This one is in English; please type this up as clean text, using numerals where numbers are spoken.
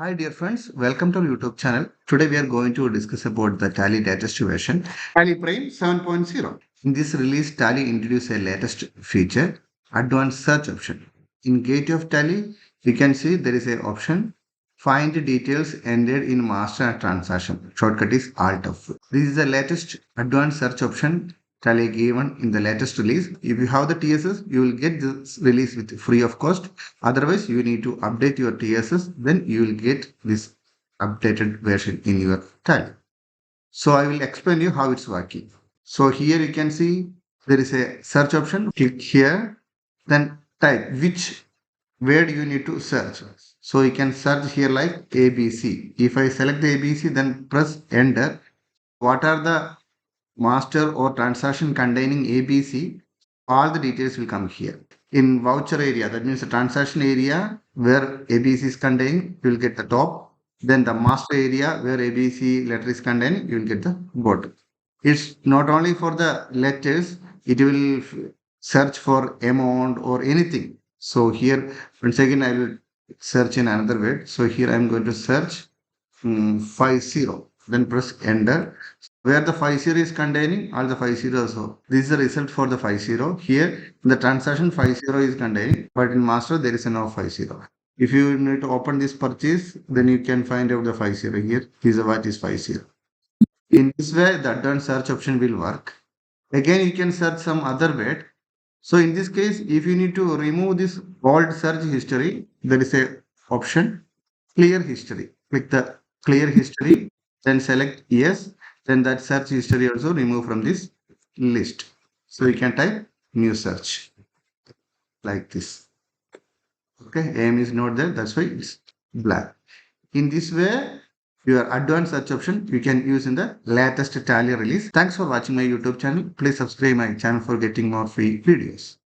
Hi dear friends, welcome to our YouTube channel. Today we are going to discuss about the Tally latest version, TallyPrime 7.0. In this release, Tally introduced a latest feature, advanced search option. In Gateway of Tally, you can see there is a option, find details ended in master and transaction. Shortcut is Alt F. This is the latest advanced search option Tally given in the latest release. If you have the TSS, you will get this release with free of cost. Otherwise, you need to update your TSS, then you will get this updated version in your Tally. So I will explain you how it's working. So here you can see there is a search option. Click here, then type which where do you need to search. So you can search here like ABC. If I select the ABC, then press enter. What are the master or transaction containing ABC? All the details will come here. In voucher area, that means the transaction area where ABC is contained, you will get the top. Then the master area where ABC letter is contained, you will get the bottom. It's not only for the letters, it will search for amount or anything. So here, once again, I will search in another way. So here I'm going to search 50, then press enter. Where the 50 is containing all the 50 also. This is the result for the 50. Here the transaction 50 is containing, but in master there is no 50. If you need to open this purchase, then you can find out the 50 here. This is what is 50. In this way, the advanced search option will work. Again, you can search some other way. So in this case, if you need to remove this old search history, there is a option clear history. Click the clear history, then select yes, then that search history also remove from this list. So you can type new search like this. Okay, aim is not there, that's why it's black. In this way, your advanced search option you can use in the latest Tally release. Thanks for watching my YouTube channel. Please subscribe my channel for getting more free videos.